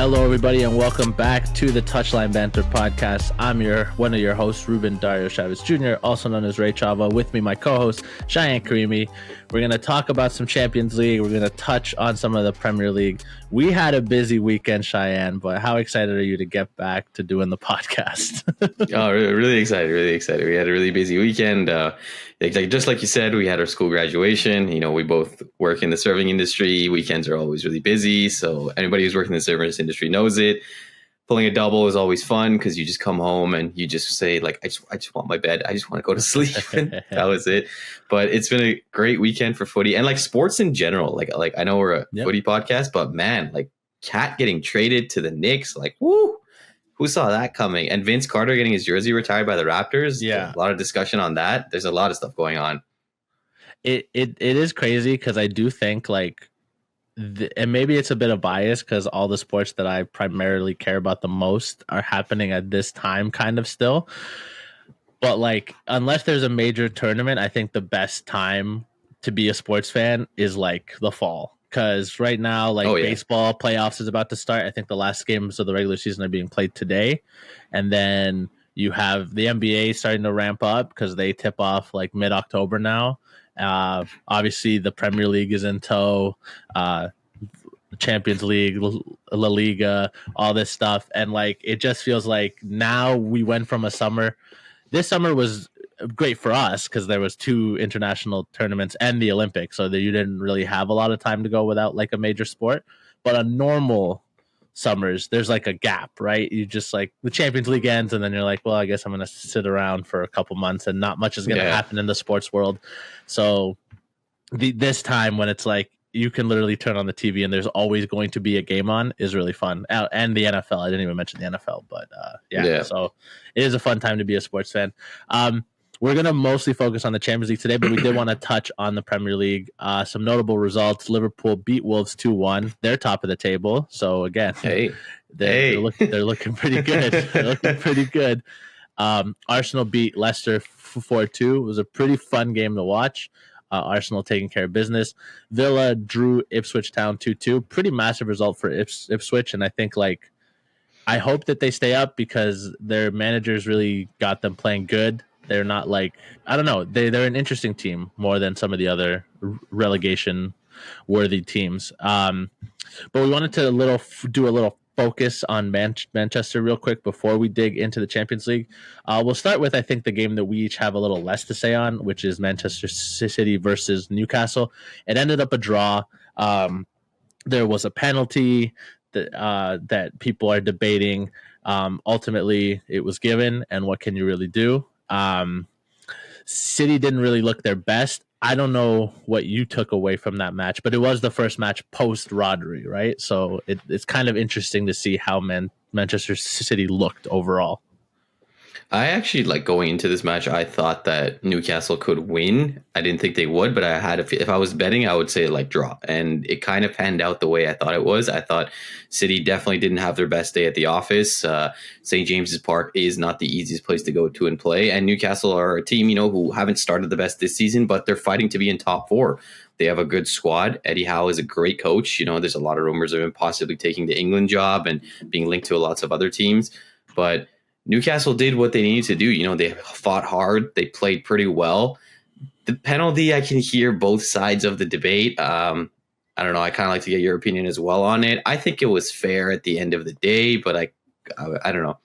Hello, everybody, and welcome back to the TouchLine Banter podcast. I'm one of your hosts, Ruben Dario Chavez Jr., also known as Ray Chava. With me, my co-host, Shayan Karimi. We're going to talk about some Champions League. We're going to touch on some of the Premier League. We had a busy weekend, Shayan, but how excited are you to get back to doing the podcast? Oh, really excited, really excited. We had a really busy weekend. Just like you said, we had our school graduation. You know, we both work in the serving industry. Weekends are always really busy. So anybody who's working in the service industry knows it. Pulling a double is always fun because you just come home and you just say, like, I just want my bed. I just want to go to sleep. And that was it. But it's been a great weekend for footy and like sports in general. Like I know we're a footy podcast, but man, like Cat getting traded to the Knicks, like, woo. Who saw that coming? And Vince Carter getting his jersey retired by the Raptors. Yeah. A lot of discussion on that. There's a lot of stuff going on. It is crazy because I do think like, and maybe it's a bit of bias because all the sports that I primarily care about the most are happening at this time kind of still. But like, unless there's a major tournament, I think the best time to be a sports fan is like the fall. Because right now, like baseball playoffs is about to start. I think the last games of the regular season are being played today. And then you have the NBA starting to ramp up because they tip off like mid-October now. Obviously, the Premier League is in tow. Champions League, La Liga, all this stuff. And like, it just feels like now we went from a summer. This summer was great for us because there was 2 international tournaments and the Olympics, so that you didn't really have a lot of time to go without like a major sport. But on normal summers, there's like a gap, right? You just like the Champions League ends and then you're like, well, I guess I'm going to sit around for a couple months and not much is going to happen in the sports world. So this time when it's like you can literally turn on the TV and there's always going to be a game on is really fun. And the NFL, I didn't even mention the NFL, but so it is a fun time to be a sports fan. We're going to mostly focus on the Champions League today, but we did want to touch on the Premier League. Some notable results. Liverpool beat Wolves 2-1. They're top of the table. So, again, they're looking pretty good. They're looking pretty good. Arsenal beat Leicester 4-2. It was a pretty fun game to watch. Arsenal taking care of business. Villa drew Ipswich Town 2-2. Pretty massive result for Ipswich, and I think, like, I hope that they stay up because their managers really got them playing good. They're not like, I don't know, they're an interesting team more than some of the other relegation worthy teams. But we wanted to do a little focus on Manchester real quick before we dig into the Champions League. We'll start with, I think, the game that we each have a little less to say on, which is Manchester City versus Newcastle. It ended up a draw. There was a penalty that people are debating. Ultimately, it was given, and what can you really do? City didn't really look their best. I don't know what you took away from that match, but it was the first match post Rodri, right? So it's kind of interesting to see how Manchester City looked overall. I actually, like, going into this match, I thought that Newcastle could win. I didn't think they would, but I had if I was betting, I would say like draw. And it kind of panned out the way I thought it was. I thought City definitely didn't have their best day at the office. St. James's Park is not the easiest place to go to and play. And Newcastle are a team, who haven't started the best this season, but they're fighting to be in top 4. They have a good squad. Eddie Howe is a great coach. There's a lot of rumors of him possibly taking the England job and being linked to lots of other teams. But Newcastle did what they needed to do. They fought hard. They played pretty well. The penalty, I can hear both sides of the debate. I don't know. I kind of like to get your opinion as well on it. I think it was fair at the end of the day, but I don't know.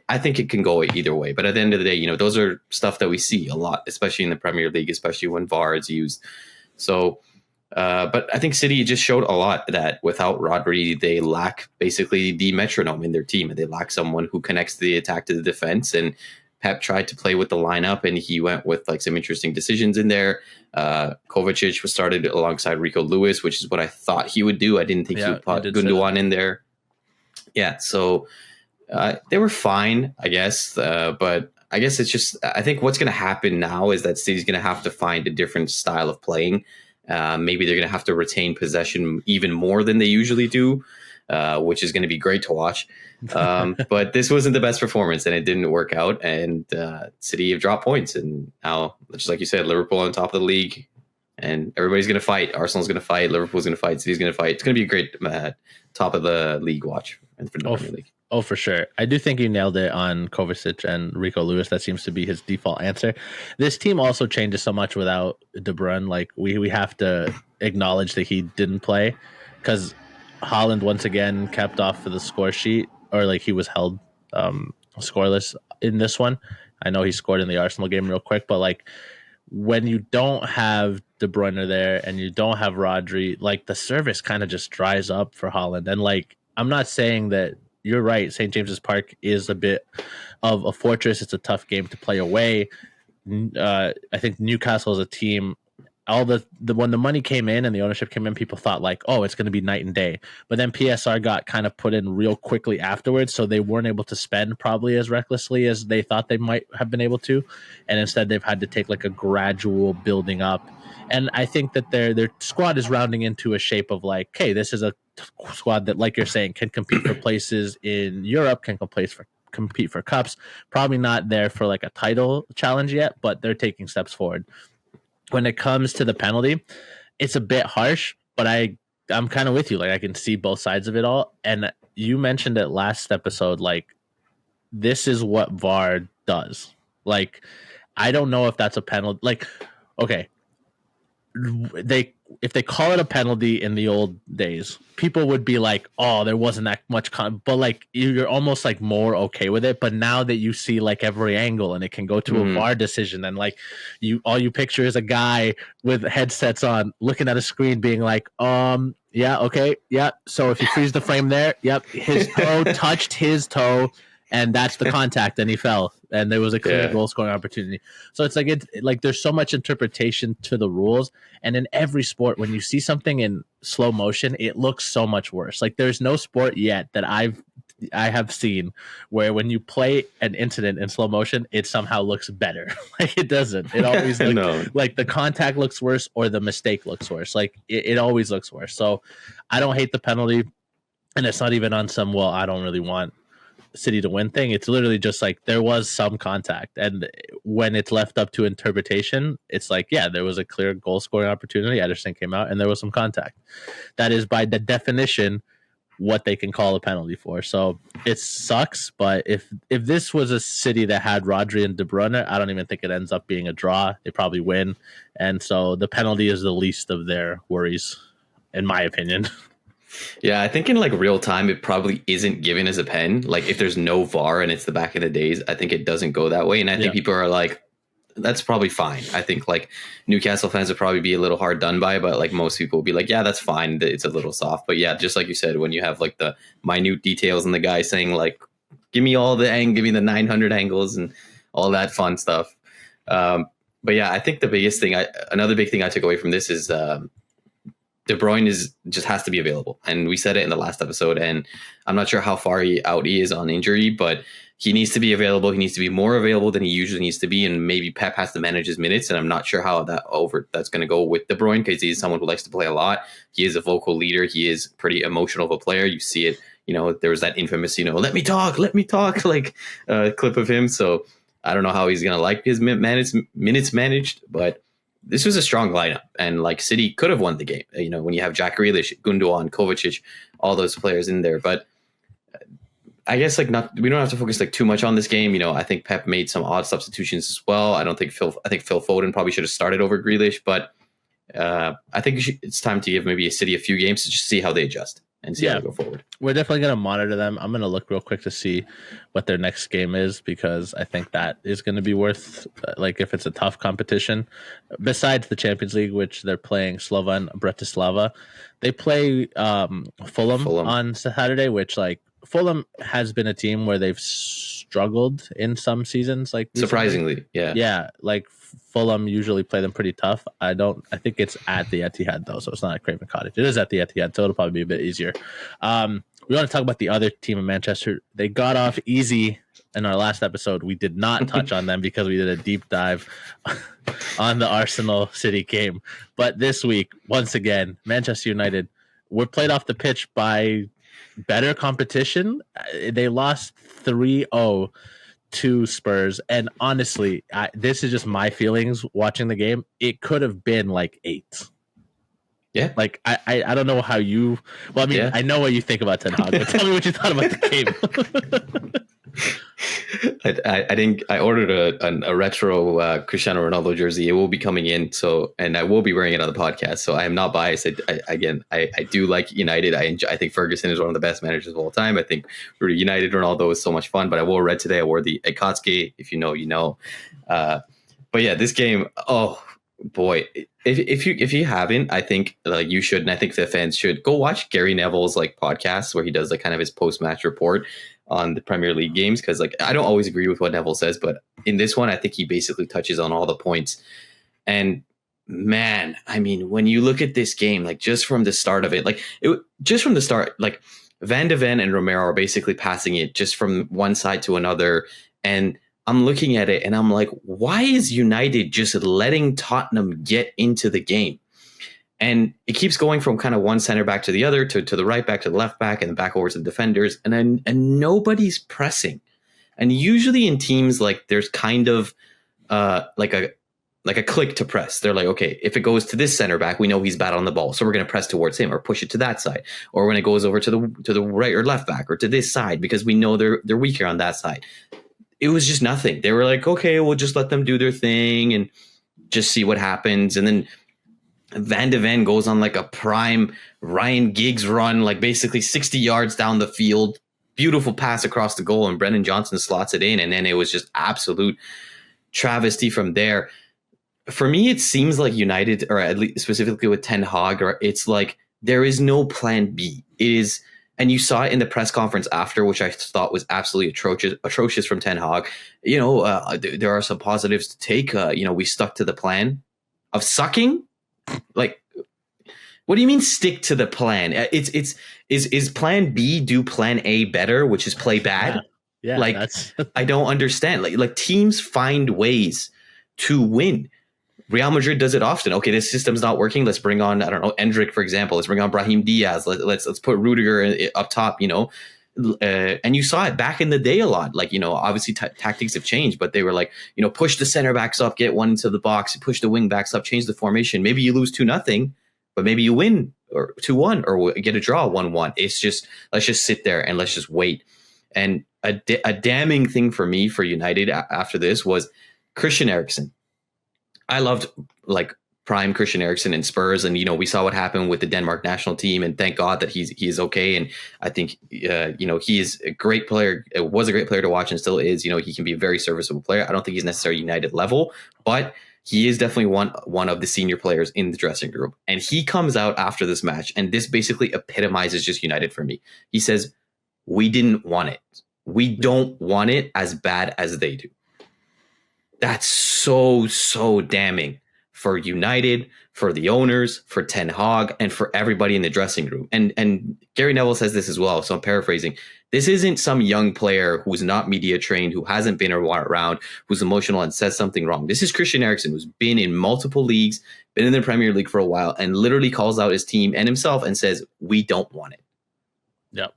I think it can go either way. But at the end of the day, those are stuff that we see a lot, especially in the Premier League, especially when VAR is used. So, but I think City just showed a lot that without Rodri, they lack basically the metronome in their team. And they lack someone who connects the attack to the defense. And Pep tried to play with the lineup, and he went with like some interesting decisions in there. Kovacic was started alongside Rico Lewis, which is what I thought he would do. I didn't think he would put Gundogan in there. Yeah, so they were fine, I guess. But I guess it's just, I think what's going to happen now is that City's going to have to find a different style of playing. Maybe they're going to have to retain possession even more than they usually do, which is going to be great to watch. But this wasn't the best performance, and it didn't work out. And City have dropped points. And now, just like you said, Liverpool on top of the league, and everybody's going to fight. Arsenal's going to fight. Liverpool's going to fight. City's going to fight. It's going to be a great top of the league watch for the Premier League. Oh, for sure. I do think you nailed it on Kovacic and Rico Lewis. That seems to be his default answer. This team also changes so much without De Bruyne. Like we have to acknowledge that he didn't play because Haaland once again kept off for the score sheet, or like he was held scoreless in this one. I know he scored in the Arsenal game real quick, but like when you don't have De Bruyne there and you don't have Rodri, like the service kind of just dries up for Haaland. And like I'm not saying that you're right. St. James's Park is a bit of a fortress. It's a tough game to play away. I think Newcastle is a team. All the when the money came in and the ownership came in, people thought like, oh, it's going to be night and day. But then PSR got kind of put in real quickly afterwards, so they weren't able to spend probably as recklessly as they thought they might have been able to, and instead they've had to take like a gradual building up. And I think that their squad is rounding into a shape of like, hey, this is a squad that, like you're saying, can compete for places in Europe, can compete for cups. Probably not there for like a title challenge yet, but they're taking steps forward. When it comes to the penalty, it's a bit harsh, but I'm kind of with you. Like I can see both sides of it all. And you mentioned it last episode, like this is what VAR does. Like I don't know if that's a penalty. Like, okay, if they call it a penalty in the old days, people would be like, "Oh, there wasn't that much," but like you're almost like more okay with it. But now that you see like every angle and it can go to a VAR decision, and like all you picture is a guy with headsets on looking at a screen, being like, yeah, okay, yeah. So if you freeze the frame there, yep, his toe touched his toe." And that's the contact, and he fell, and there was a clear goal scoring opportunity. So it's like there's so much interpretation to the rules, and in every sport, when you see something in slow motion, it looks so much worse. Like there's no sport yet that I have seen where when you play an incident in slow motion, it somehow looks better. Like it doesn't. It always looks like the contact looks worse or the mistake looks worse. Like it always looks worse. So I don't hate the penalty, and it's not even on some, well, I don't really want City to win thing. It's literally just like there was some contact, and when it's left up to interpretation, it's like, yeah, there was a clear goal scoring opportunity. Ederson came out and there was some contact. That is by the definition what they can call a penalty for. So it sucks, but if this was a City that had Rodri and De Bruyne, I don't even think it ends up being a draw. They probably win, and so the penalty is the least of their worries, in my opinion. Yeah, I think in like real time, it probably isn't given as a pen. Like if there's no VAR and it's the back of the days, I think it doesn't go that way. And I think people are like, that's probably fine. I think like Newcastle fans would probably be a little hard done by, but like most people will be like, yeah, that's fine. It's a little soft. But yeah, just like you said, when you have like the minute details and the guy saying like, give me give me the 900 angles and all that fun stuff. But yeah, I think the biggest thing, another big thing I took away from this is De Bruyne just has to be available. And we said it in the last episode, and I'm not sure how far out he is on injury, but he needs to be available. He needs to be more available than he usually needs to be. And maybe Pep has to manage his minutes. And I'm not sure how that's going to go with De Bruyne, because he's someone who likes to play a lot. He is a vocal leader. He is pretty emotional of a player. You see it, there was that infamous, let me talk, like clip of him. So I don't know how he's going to like his minutes managed, but this was a strong lineup, and like City could have won the game. When you have Jack Grealish, Gundogan, Kovacic, all those players in there. But I guess we don't have to focus like too much on this game. I think Pep made some odd substitutions as well. I think Phil Foden probably should have started over Grealish, but I think it's time to give maybe City a few games to just see how they adjust and see how they go forward. We're definitely going to monitor them. I'm going to look real quick to see what their next game is, because I think that is going to be worth, like, if it's a tough competition. Besides the Champions League, which they're playing Slovan Bratislava, they play Fulham on Saturday, which, like, Fulham has been a team where they've struggled in some seasons. Like recently. Surprisingly, yeah. Yeah, like Fulham usually play them pretty tough. I think it's at the Etihad though, so it's not at Craven Cottage. It is at the Etihad, so it'll probably be a bit easier. We want to talk about the other team in Manchester. They got off easy in our last episode. We did not touch on them because we did a deep dive on the Arsenal City game. But this week, once again, Manchester United were played off the pitch by better competition. They lost 3-0 to Spurs, and honestly, this is just my feelings watching the game. It could have been like 8. Yeah. Like I don't know how you. Well, I mean, Yeah. I know what you think about Ten Hag, but tell me what you thought about the game. I think I ordered a retro Cristiano Ronaldo jersey. It will be coming in, so and I will be wearing it on the podcast. So I am not biased. I do like United. I think Ferguson is one of the best managers of all time. I think United Ronaldo is so much fun. But I wore red today. I wore the Akatsuki. If you know, you know. But yeah, this game. Oh boy, if you haven't, I think like you should, and I think the fans should go watch Gary Neville's like podcast where he does like kind of his post match report on the Premier League games, because like I don't always agree with what Neville says, but in this one I think he basically touches on all the points. And man, I mean, when you look at this game, like just from the start of it, just from the start, like Van de Ven and Romero are basically passing it just from one side to another, and I'm looking at it and I'm like, why is United just letting Tottenham get into the game? And it keeps going from kind of one center back to the other, to the right back, to the left back, and then back over to the defenders. And nobody's pressing. And usually in teams, like there's kind of like a click to press. They're like, okay, if it goes to this center back, we know he's bad on the ball, so we're going to press towards him or push it to that side. Or when it goes over to the right or left back or to this side, because we know they're weaker on that side. It was just nothing. They were like, okay, we'll just let them do their thing and just see what happens. And then Van de Ven goes on like a prime Ryan Giggs run, like basically 60 yards down the field. Beautiful pass across the goal, and Brennan Johnson slots it in. And then it was just absolute travesty from there. For me, it seems like United, or at least specifically with Ten Hag, or it's like there is no plan B. It is, and you saw it in the press conference after, which I thought was absolutely atrocious from Ten Hag. You know, there are some positives to take. We stuck to the plan of sucking. Like, what do you mean stick to the plan? Is plan B do plan A better, which is play bad? Yeah, like that's I don't understand. Like teams find ways to win. Real Madrid does it often. Okay, this system's not working. Let's bring on, I don't know, Endrick, for example. Let's bring on Brahim Diaz. Let's put Rudiger up top, and you saw it back in the day a lot. Like, obviously tactics have changed, but they were like, push the center backs up, get one into the box, push the wing backs up, change the formation. Maybe you lose 2-0, but maybe you win or 2-1 or get a draw 1-1. It's just, let's just sit there and let's just wait. And a damning thing for me for United after this was Christian Eriksen. I loved like prime Christian Eriksen in Spurs, and we saw what happened with the Denmark national team, and thank God that he is okay. And I think he is a great player. It was a great player to watch, and still is. He can be a very serviceable player. I don't think he's necessarily United level, but he is definitely one of the senior players in the dressing room. And he comes out after this match, and this basically epitomizes just United for me. He says, "We didn't want it. We don't want it as bad as they do." That's so damning for United, for the owners, for Ten Hag, and for everybody in the dressing room. And Gary Neville says this as well, so I'm paraphrasing. This isn't some young player who's not media trained, who hasn't been around, who's emotional and says something wrong. This is Christian Eriksen, who's been in multiple leagues, been in the Premier League for a while, and literally calls out his team and himself and says, "We don't want it." Yep.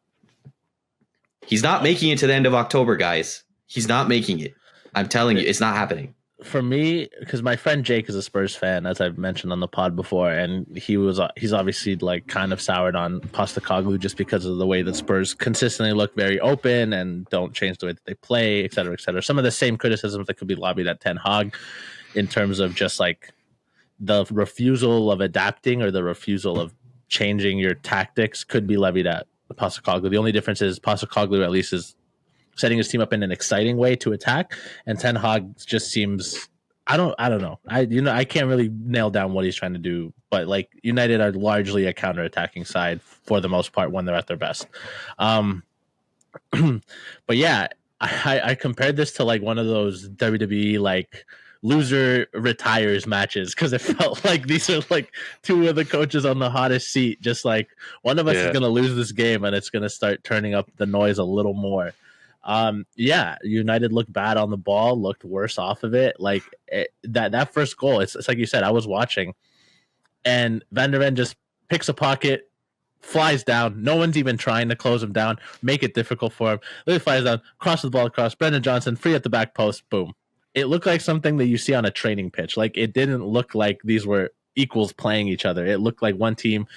He's not making it to the end of October, guys. He's not making it. I'm telling you, it's not happening. For me, because my friend Jake is a Spurs fan, as I've mentioned on the pod before, and he's obviously like kind of soured on Postecoglou just because of the way that Spurs consistently look very open and don't change the way that they play, et cetera, et cetera. Some of the same criticisms that could be lobbied at Ten Hag in terms of just like the refusal of adapting or the refusal of changing your tactics could be levied at Postecoglou. The only difference is Postecoglou at least is setting his team up in an exciting way to attack, and Ten Hag just seems I don't know. I can't really nail down what he's trying to do, but like United are largely a counter-attacking side for the most part when they're at their best. But yeah, I compared this to like one of those WWE like loser retires matches, because it felt like these are like two of the coaches on the hottest seat, just like one of us is going to lose this game and it's going to start turning up the noise a little more. United looked bad on the ball, looked worse off of it. Like that first goal, it's like you said, I was watching, and Van der Ven just picks a pocket, flies down. No one's even trying to close him down, make it difficult for him. Literally flies down, crosses the ball across. Brendan Johnson, free at the back post, boom. It looked like something that you see on a training pitch. Like, it didn't look like these were equals playing each other. It looked like one team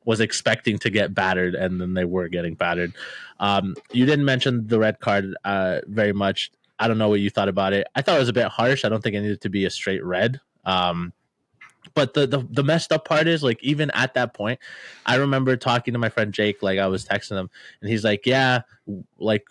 was expecting to get battered, and then they were getting battered. You didn't mention the red card very much. I don't know what you thought about it. I thought it was a bit harsh. I don't think it needed to be a straight red. But the messed up part is, like, even at that point, I remember talking to my friend Jake, like I was texting him, and he's like, yeah, like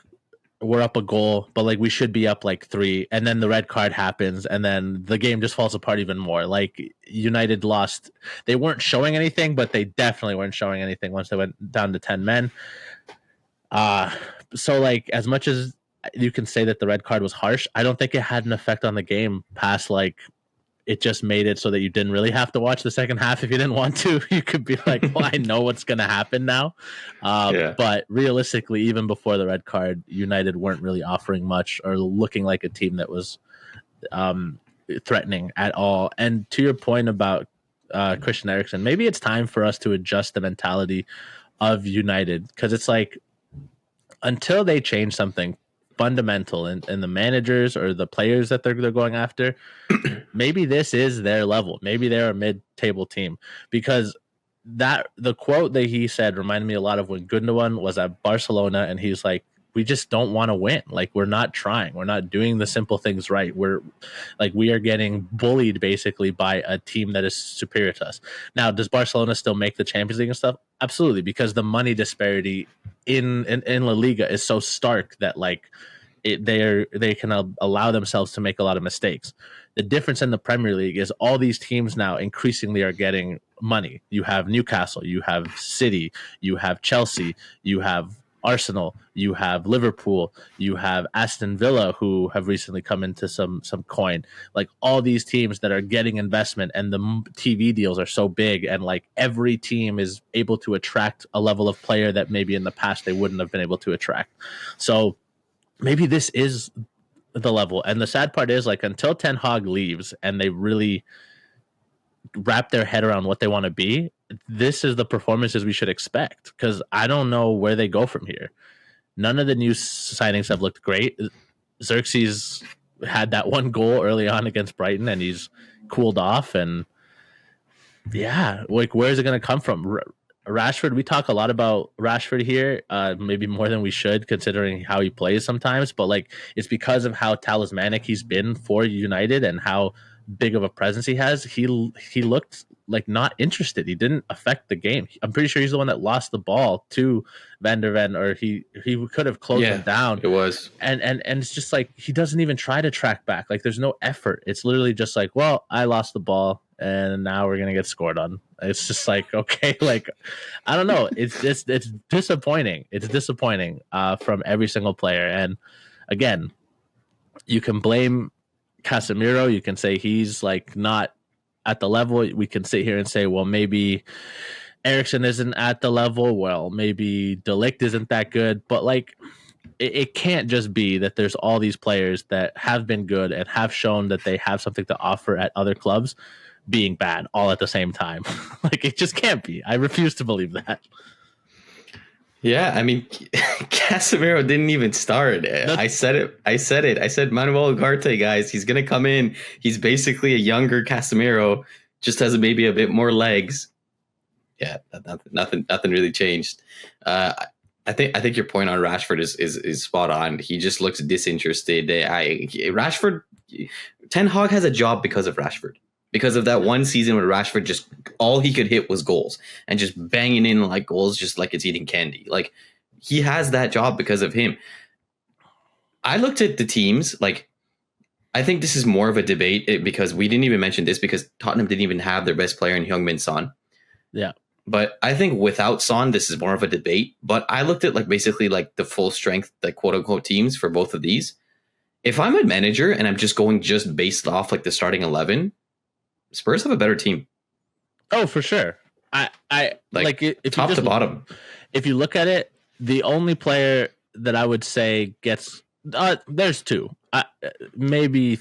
we're up a goal, but like we should be up like 3, and then the red card happens, and then the game just falls apart even more. Like United lost. They weren't showing anything, but they definitely weren't showing anything once they went down to 10 men. So like, as much as you can say that the red card was harsh, I don't think it had an effect on the game past like it just made it so that you didn't really have to watch the second half if you didn't want to. You could be like, well, I know what's going to happen now. But realistically, even before the red card, United weren't really offering much or looking like a team that was threatening at all. And to your point about Christian Eriksen, maybe it's time for us to adjust the mentality of United, because it's like, until they change something fundamental in the managers or the players that they're going after, maybe this is their level. Maybe they're a mid-table team, because that the quote that he said reminded me a lot of when Gundogan was at Barcelona, and he's like, we just don't want to win. Like, we're not trying. We're not doing the simple things right. We are getting bullied basically by a team that is superior to us. Now, does Barcelona still make the Champions League and stuff? Absolutely, because the money disparity in La Liga is so stark that like they can allow themselves to make a lot of mistakes. The difference in the Premier League is all these teams now increasingly are getting money. You have Newcastle, you have City, you have Chelsea, you have Arsenal, you have Liverpool, you have Aston Villa, who have recently come into some coin. Like, all these teams that are getting investment, and the TV deals are so big, and like every team is able to attract a level of player that maybe in the past they wouldn't have been able to attract. So maybe this is the level. And the sad part is, like, until Ten Hag leaves and they really wrap their head around what they want to be, this is the performances we should expect, because I don't know where they go from here. None of the new signings have looked great. Xerxes had that one goal early on against Brighton, and he's cooled off. And yeah, like, where is it going to come from? Rashford, we talk a lot about Rashford here, maybe more than we should, considering how he plays sometimes. But like, it's because of how talismanic he's been for United and how big of a presence he has. He looked like not interested. He didn't affect the game. I'm pretty sure he's the one that lost the ball to Van der Ven, or he could have closed him down. It was, and it's just like, he doesn't even try to track back. Like, there's no effort. It's literally just like, well, I lost the ball, and now we're gonna get scored on. It's just like, okay, like, I don't know. It's disappointing. It's disappointing from every single player. And again, you can blame Casemiro. You can say he's like not at the level. We can sit here and say, well, maybe Eriksen isn't at the level. Well, maybe De Ligt isn't that good. But like, it can't just be that there's all these players that have been good and have shown that they have something to offer at other clubs being bad all at the same time. Like, it just can't be. I refuse to believe that. Yeah, I mean, Casemiro didn't even start. I said it. I said Manuel Ugarte, guys. He's gonna come in. He's basically a younger Casemiro, just has maybe a bit more legs. Yeah, nothing really changed. I think your point on Rashford is spot on. He just looks disinterested. Rashford, Ten Hag has a job because of Rashford. Because of that one season where Rashford just, all he could hit was goals, and just banging in like goals just like it's eating candy. Like, he has that job because of him. I looked at the teams, like, I think this is more of a debate because we didn't even mention this, because Tottenham didn't even have their best player in Heung-min Son. Yeah. But I think without Son, this is more of a debate. But I looked at like basically like the full strength, like quote unquote teams for both of these. If I'm a manager and I'm just going just based off like the starting 11, Spurs have a better team. Oh, for sure. I like if top you just, to bottom. If you look at it, the only player that I would say gets there's two, maybe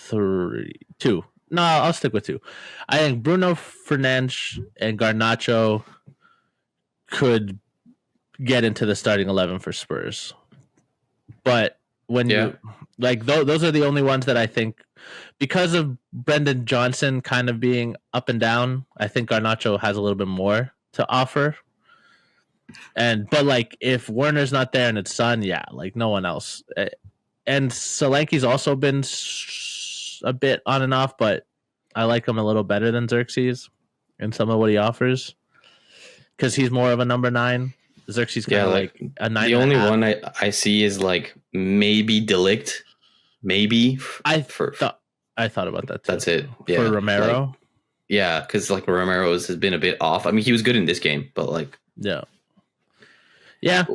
two. No, I'll stick with two. I think Bruno Fernandes and Garnacho could get into the starting 11 for Spurs, but when you Like those are the only ones that I think, because of Brendan Johnson kind of being up and down, I think Garnacho has a little bit more to offer. But like if Werner's not there and it's Son, yeah, like no one else. And Solanke's also been a bit on and off, but I like him a little better than Xerxes in some of what he offers because he's more of a number 9. Xerxes kind of like a 9. The only one I see is like maybe Delict, maybe. I thought about that too. That's it. Yeah. For Romero. Like, yeah, because like Romero's has been a bit off. I mean, he was good in this game, but like yeah.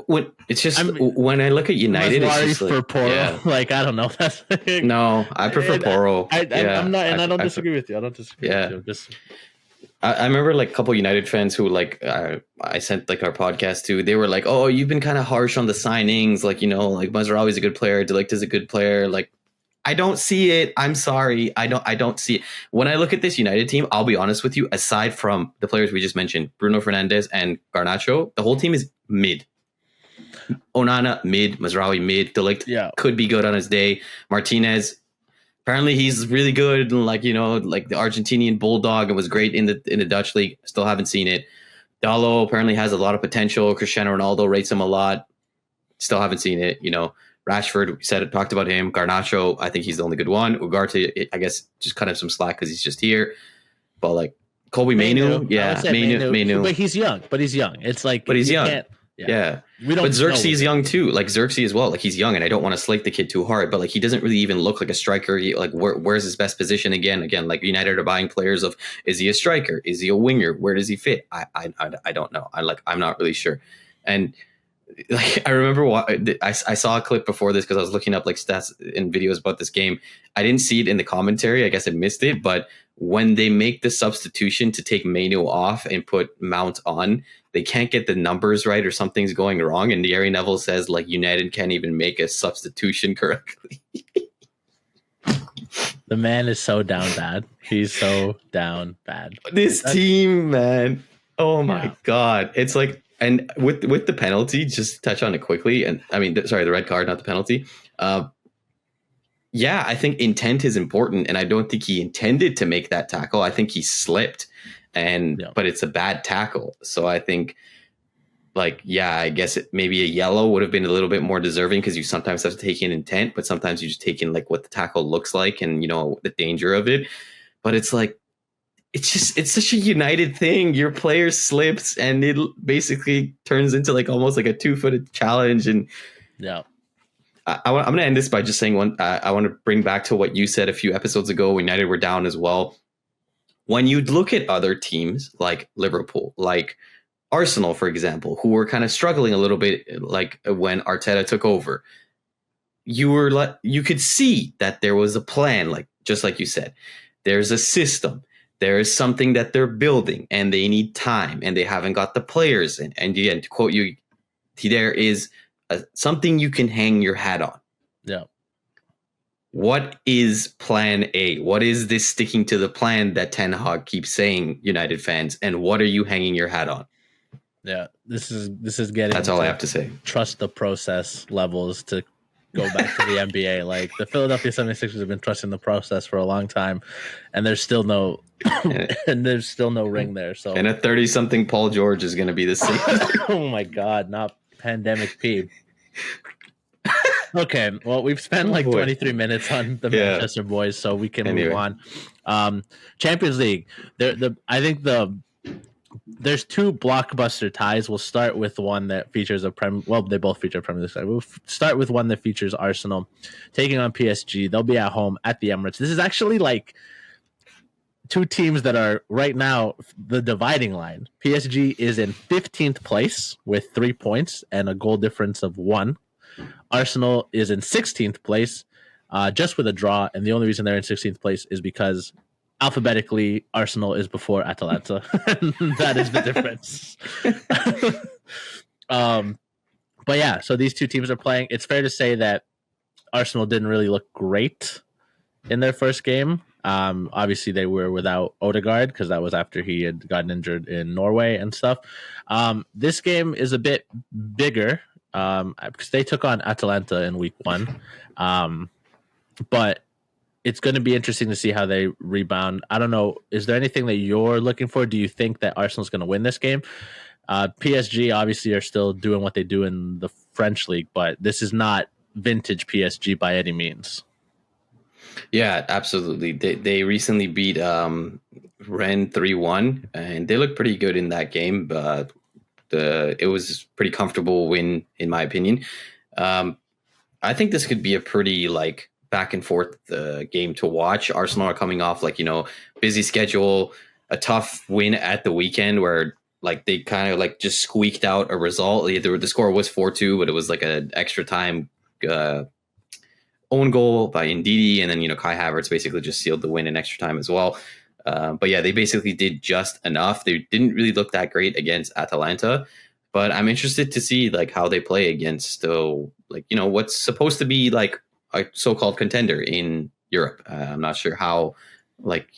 When it's just when I look at United, it's just for like, Porro. Like I don't know. That's no, I prefer Porro. I'm not, and I don't disagree with you. I don't disagree. Yeah. With you. Just I remember like a couple United fans who like I sent like our podcast to. They were like, "Oh, you've been kind of harsh on the signings. Like like Mazraoui is a good player, Delict is a good player. Like I don't see it. I'm sorry, I don't see it. When I look at this United team, I'll be honest with you. Aside from the players we just mentioned, Bruno Fernandes and Garnacho, the whole team is mid. Onana mid, Mazraoui mid, Delict could be good on his day. Martinez. Apparently he's really good, like like the Argentinian bulldog, and was great in the Dutch league. Still haven't seen it. Dallo apparently has a lot of potential. Cristiano Ronaldo rates him a lot. Still haven't seen it. Rashford, we talked about him. Garnacho, I think he's the only good one. Ugarte, I guess, just cut him some slack because he's just here. But like Kobe Mainu, Mainu. But he's young. It's like, but he's young. Yeah. But Xerxes young too. Like Xerxes as well. Like he's young, and I don't want to slate the kid too hard, but like he doesn't really even look like a striker. Like where's his best position again? Like United are buying players of, is he a striker? Is he a winger? Where does he fit? I don't know. I'm not really sure. And like I remember I saw a clip before this because I was looking up like stats and videos about this game. I didn't see it in the commentary. I guess I missed it, but when they make the substitution to take Mainu off and put Mount on, they can't get the numbers right or something's going wrong. And Gary Neville says like United can't even make a substitution correctly. The man is so down bad. He's so down bad. This team, man. Oh my God. It's like, and with the penalty, just touch on it quickly. And I mean, sorry, the red card, not the penalty. Yeah, I think intent is important, and I don't think he intended to make that tackle. I think he slipped, but it's a bad tackle. So I think, like, I guess maybe a yellow would have been a little bit more deserving because you sometimes have to take in intent, but sometimes you just take in like what the tackle looks like and the danger of it. But it's like, it's such a United thing. Your player slips and it basically turns into like almost like a 2-footed challenge. And I'm going to end this by just saying I want to bring back to what you said a few episodes ago when United were down as well. When you look at other teams like Liverpool, like Arsenal, for example, who were kind of struggling a little bit, like when Arteta took over, you could see that there was a plan, like just like you said, there's a system. There is something that they're building and they need time and they haven't got the players in. And again, to quote you, there is something you can hang your hat on. Yeah. What is plan A? What is this sticking to the plan that Ten Hag keeps saying, United fans? And what are you hanging your hat on? Yeah, this is getting. That's all I have to say. Trust the process levels to go back to the NBA. Like the Philadelphia 76ers have been trusting the process for a long time, and there's still no ring there. So and a 30-something Paul George is going to be the same. Oh my God, not pandemic P. Okay, well we've spent like 23 minutes on the Manchester boys, so we can move on. Champions League. I think there's two blockbuster ties. We'll start with one that features they both feature Premier League side. We'll start with one that features Arsenal taking on PSG. They'll be at home at the Emirates. This is actually like two teams that are right now the dividing line. PSG is in 15th place with 3 points and a goal difference of 1. Arsenal is in 16th place just with a draw, and the only reason they're in 16th place is because alphabetically Arsenal is before Atalanta. That is the difference. But yeah, so these two teams are playing. It's fair to say that Arsenal didn't really look great in their first game. Obviously they were without Odegaard because that was after he had gotten injured in Norway and stuff. This game is a bit bigger because they took on Atalanta in week 1. but it's going to be interesting to see how they rebound. I don't know. Is there anything that you're looking for? Do you think that Arsenal's going to win this game? PSG obviously are still doing what they do in the French league, but this is not vintage PSG by any means. Yeah, absolutely. They recently beat Rennes 3-1, and they looked pretty good in that game. But it was a pretty comfortable win in my opinion. Um, I think this could be a pretty like back and forth game to watch. Arsenal are coming off like busy schedule, a tough win at the weekend where like they kind of like just squeaked out a result. The score was 4-2, but it was like an extra time uh, own goal by Ndidi, and then Kai Havertz basically just sealed the win in extra time as well. But yeah, they basically did just enough. They didn't really look that great against Atalanta, but I'm interested to see like how they play against what's supposed to be like a so-called contender in Europe. I'm not sure how like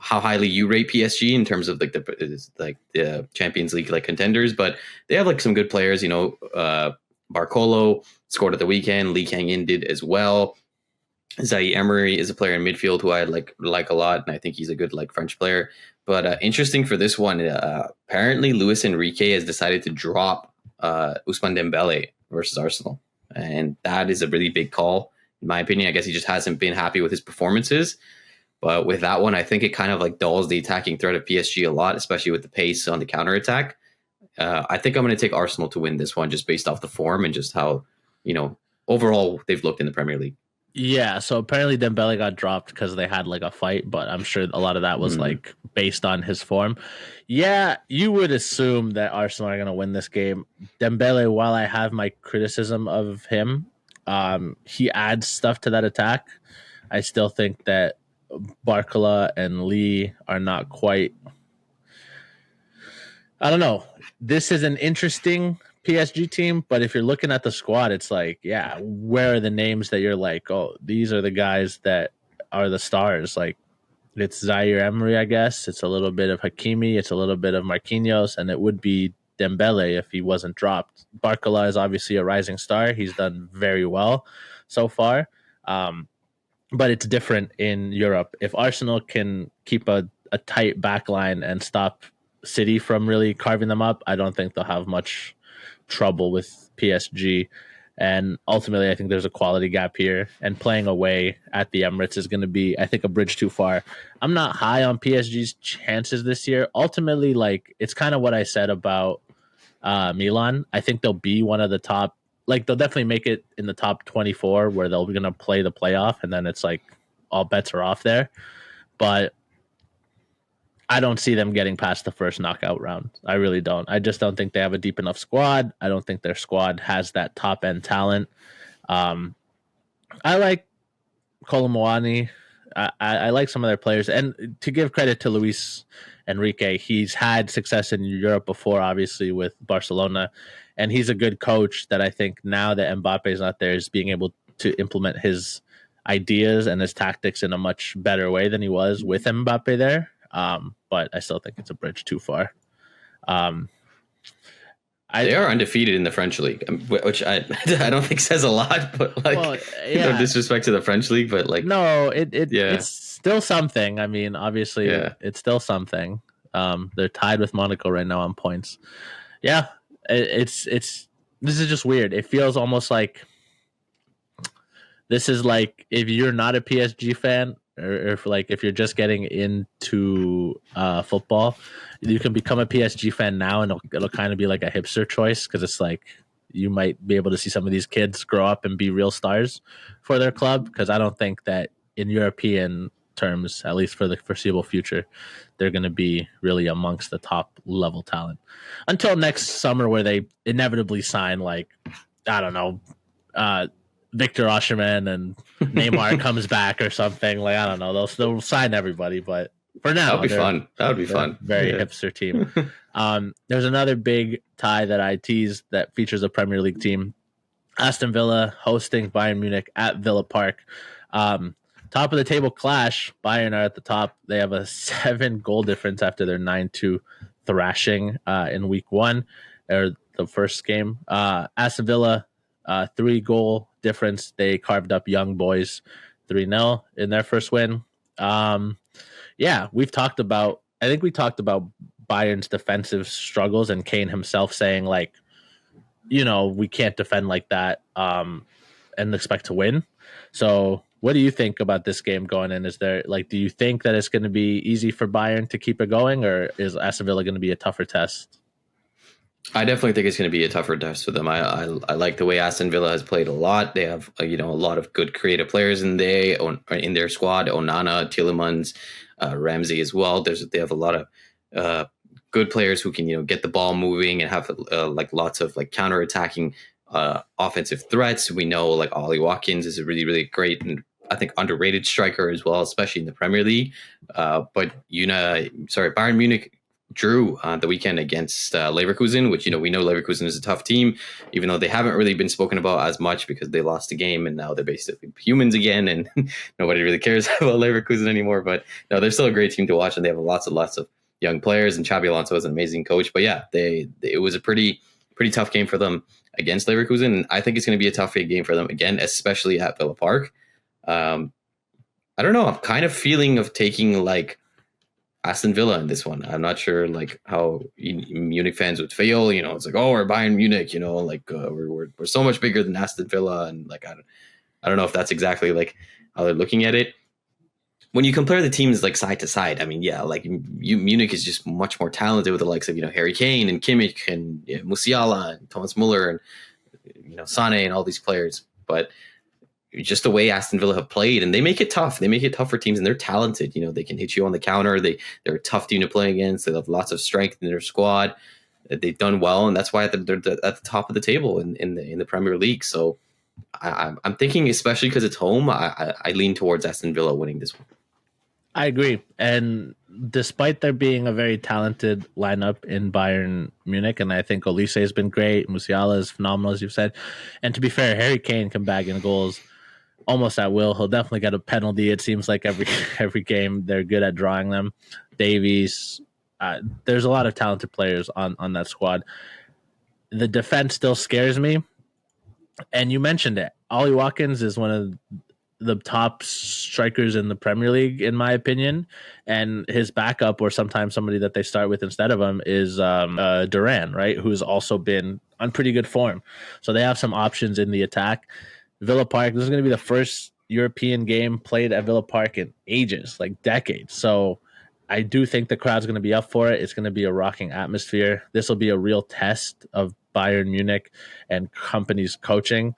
how highly you rate PSG in terms of like the Champions League like contenders, but they have like some good players. Barcolo scored at the weekend. Lee Kang-in did as well. Zaire Emery is a player in midfield who I like a lot, and I think he's a good like French player. But interesting for this one, apparently Luis Enrique has decided to drop Ousmane Dembele versus Arsenal, and that is a really big call in my opinion. I guess he just hasn't been happy with his performances. But with that one, I think it kind of like dulls the attacking threat of PSG a lot, especially with the pace on the counterattack. I think I'm going to take Arsenal to win this one just based off the form and just how, overall they've looked in the Premier League. Yeah, so apparently Dembele got dropped because they had like a fight, but I'm sure a lot of that was like based on his form. Yeah, you would assume that Arsenal are going to win this game. Dembele, while I have my criticism of him, he adds stuff to that attack. I still think that Barcola and Lee are not quite. I don't know. This is an interesting PSG team, but if you're looking at the squad, it's like, yeah, where are the names that you're like, oh, these are the guys that are the stars? Like, it's Zaire Emery, I guess. It's a little bit of Hakimi. It's a little bit of Marquinhos, and it would be Dembele if he wasn't dropped. Barcola is obviously a rising star. He's done very well so far. But it's different in Europe. If Arsenal can keep a tight back line and stop City from really carving them up, I don't think they'll have much trouble with PSG. And ultimately, I think there's a quality gap here. And playing away at the Emirates is going to be, I think, a bridge too far. I'm not high on PSG's chances this year. Ultimately, like, it's kind of what I said about Milan. I think they'll be one of the top, like, they'll definitely make it in the top 24 where they're going to play the playoff. And then it's like all bets are off there. But I don't see them getting past the first knockout round. I really don't. I just don't think they have a deep enough squad. I don't think their squad has that top end talent. I like Colomwani. I like some of their players. And to give credit to Luis Enrique, he's had success in Europe before, obviously, with Barcelona. And he's a good coach that I think now that Mbappe is not there is being able to implement his ideas and his tactics in a much better way than he was with Mbappe there. But I still think it's a bridge too far. They are undefeated in the French league, which I don't think says a lot, but like, well, yeah. No disrespect to the French league, but like, no, it's still something. I mean, obviously, it's still something. They're tied with Monaco right now on points. Yeah, it's this is just weird. It feels almost like this is like if you're not a PSG fan, or if you're just getting into football, you can become a PSG fan now, and it'll kind of be like a hipster choice because it's like you might be able to see some of these kids grow up and be real stars for their club. Because I don't think that in European terms, at least for the foreseeable future, they're going to be really amongst the top level talent until next summer, where they inevitably sign like I don't know. Victor Osimhen and Neymar comes back or something. Like, I don't know. They'll sign everybody, but for now, that would be fun. That would be fun. Very hipster team. There's another big tie that I teased that features a Premier League team. Aston Villa hosting Bayern Munich at Villa Park. Top of the table clash. Bayern are at the top. They have a 7-goal difference after their 9-2 thrashing in week 1 or the first game. Aston Villa 3-goal difference. They carved up Young Boys 3-0 in their first win. Yeah, we've talked about. I think we talked about Bayern's defensive struggles and Kane himself saying like, we can't defend like that and expect to win. So, what do you think about this game going in? Is there do you think that it's going to be easy for Bayern to keep it going, or is Aston Villa going to be a tougher test? I definitely think it's going to be a tougher test for them. I like the way Aston Villa has played a lot. They have a lot of good creative players in their squad. Onana, Tielemans, Ramsey as well. They have a lot of good players who can get the ball moving and have lots of counter attacking offensive threats. We know Ollie Watkins is a really really great and I think underrated striker as well, especially in the Premier League. But Bayern Munich drew the weekend against Leverkusen, which we know Leverkusen is a tough team, even though they haven't really been spoken about as much because they lost the game and now they're basically humans again, and nobody really cares about Leverkusen anymore. But no, they're still a great team to watch, and they have lots and lots of young players. And Xabi Alonso is an amazing coach. But yeah, it was a pretty tough game for them against Leverkusen, and I think it's going to be a tough game for them again, especially at Villa Park. I don't know. I'm kind of feeling of taking Aston Villa in this one. I'm not sure how Munich fans would feel. It's we're Bayern Munich. We're so much bigger than Aston Villa, and I don't know if that's exactly how they're looking at it. When you compare the teams side to side, I mean, yeah, Munich is just much more talented with the likes of Harry Kane and Kimmich and Musiala and Thomas Muller and Sané and all these players, but just the way Aston Villa have played, and they make it tough. They make it tough for teams, and they're talented. They can hit you on the counter. They're a tough team to play against. They have lots of strength in their squad. They've done well, and that's why they're at the top of the table in the Premier League. So I'm thinking, especially because it's home, I lean towards Aston Villa winning this one. I agree, and despite there being a very talented lineup in Bayern Munich, and I think Olise has been great, Musiala is phenomenal, as you've said, and to be fair, Harry Kane can bag in goals almost at will. He'll definitely get a penalty. It seems like every game they're good at drawing them. Davies, there's a lot of talented players on that squad. The defense still scares me, and you mentioned it. Ollie Watkins is one of the top strikers in the Premier League, in my opinion, and his backup, or sometimes somebody that they start with instead of him, is Duran, right? Who's also been on pretty good form. So they have some options in the attack. Villa Park, this is going to be the first European game played at Villa Park in ages, decades. So I do think the crowd's going to be up for it. It's going to be a rocking atmosphere. This will be a real test of Bayern Munich and company's coaching.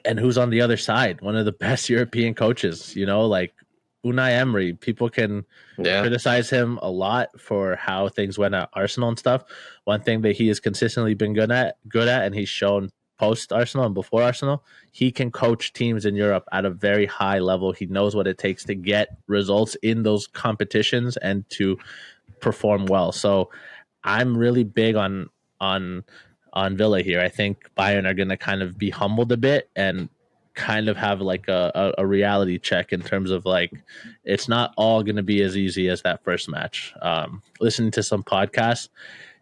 And who's on the other side? One of the best European coaches, Unai Emery. People can criticize him a lot for how things went at Arsenal and stuff. One thing that he has consistently been good at, and he's shown post Arsenal and before Arsenal, he can coach teams in Europe at a very high level. He knows what it takes to get results in those competitions and to perform well. So I'm really big on Villa here. I think Bayern are going to kind of be humbled a bit and kind of have a reality check in terms of it's not all going to be as easy as that first match. Listening to some podcasts,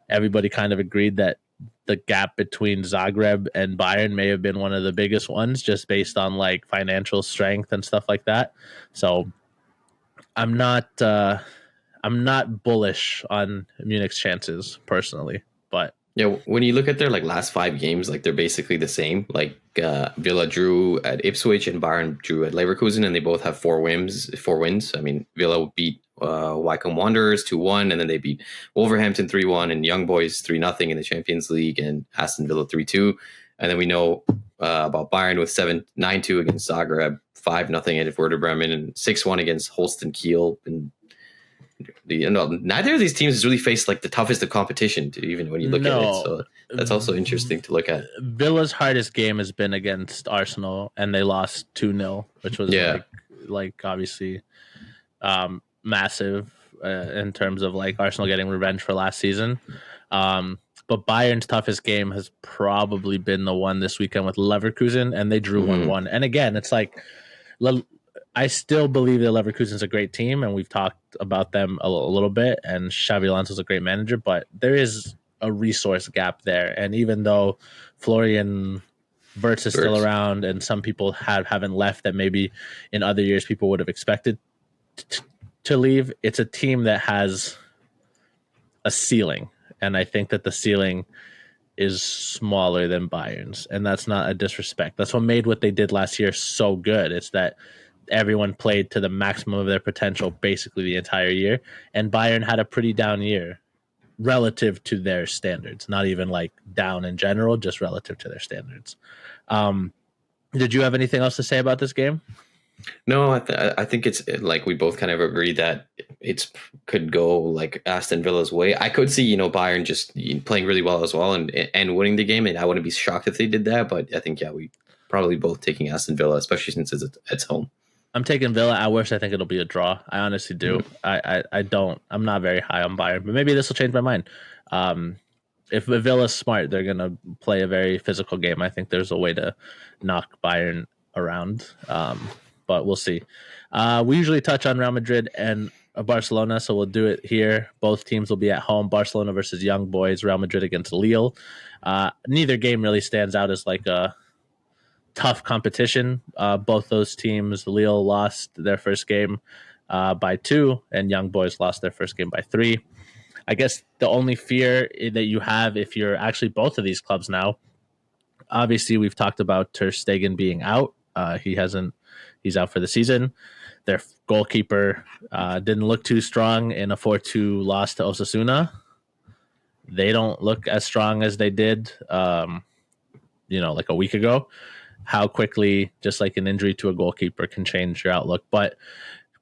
everybody kind of agreed that the gap between Zagreb and Bayern may have been one of the biggest ones, just based on financial strength and stuff like that. So I'm not bullish on Munich's chances personally, but yeah, when you look at their last 5 games, they're basically the same. Villa drew at Ipswich and Bayern drew at Leverkusen, and they both have 4 wins. I mean, Villa beat Wycombe Wanderers 2-1, and then they beat Wolverhampton 3-1, and Young Boys 3-0 in the Champions League, and Aston Villa 3-2. And then we know about Bayern with 9-2 against Zagreb, 5-0 at Werder Bremen, and 6-1 against Holstein Kiel. And neither of these teams has really faced the toughest of competition, even when you look at it. So that's also interesting to look at. Villa's hardest game has been against Arsenal, and they lost 2-0, which was obviously massive in terms of Arsenal getting revenge for last season. But Bayern's toughest game has probably been the one this weekend with Leverkusen, and they drew 1-1. And again, it's I still believe that Leverkusen's a great team, and we've talked about them a little bit, and Xabi Alonso is a great manager, but there is a resource gap there. And even though Florian Wirtz is still Birds. around, and some people haven't left that maybe in other years people would have expected t- to leave, it's a team that has a ceiling, and I think that the ceiling is smaller than Bayern's, and that's not a disrespect. That's what made what they did last year so good. It's that everyone played to the maximum of their potential basically the entire year, and Bayern had a pretty down year relative to their standards. Not even like down in general, just relative to their standards. Um, did you have anything else to say about this game? No, I think it's like we both kind of agree that it's could go like Aston Villa's way. I could see Bayern just playing really well as well and winning the game, and I wouldn't be shocked if they did that. But I think we probably both taking Aston Villa, especially since it's home. I'm taking Villa. I think it'll be a draw. I honestly do. Mm-hmm. I don't. I'm not very high on Bayern, but maybe this will change my mind. Um, if Villa's smart, they're gonna play a very physical game. I think there's a way to knock Bayern around, but we'll see. We usually touch on Real Madrid and Barcelona, so we'll do it here. Both teams will be at home. Barcelona versus Young Boys. Real Madrid against Lille. Neither game really stands out as like a tough competition. Both those teams, Lille lost their first game by 2, and Young Boys lost their first game by 3. I guess the only fear that you have if you're actually both of these clubs now, obviously we've talked about Ter Stegen being out. He's out for the season. Their goalkeeper didn't look too strong in a 4-2 loss to Osasuna. They don't look as strong as they did, like a week ago. How quickly just like an injury to a goalkeeper can change your outlook. But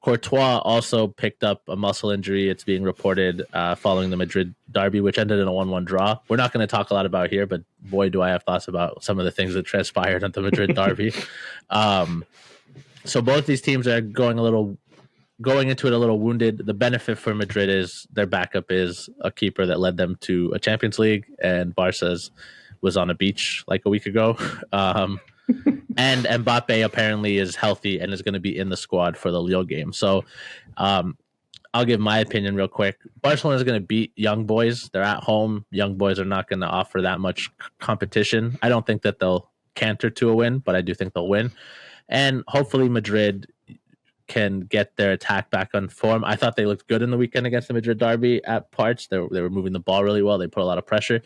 Courtois also picked up a muscle injury. It's being reported following the Madrid derby, which ended in a 1-1 draw. We're not going to talk a lot about here, but boy, do I have thoughts about some of the things that transpired at the Madrid derby. So both these teams are going into it a little wounded. The benefit for Madrid is their backup is a keeper that led them to a Champions League, and Barca's was on a beach like a week ago. And Mbappe apparently is healthy and is going to be in the squad for the Lille game. So I'll give my opinion real quick. Barcelona is going to beat Young Boys. They're at home. Young Boys are not going to offer that much competition. I don't think that they'll canter to a win, but I do think they'll win. And hopefully Madrid can get their attack back on form. I thought they looked good in the weekend against the Madrid derby at parts. They were moving the ball really well. They put a lot of pressure.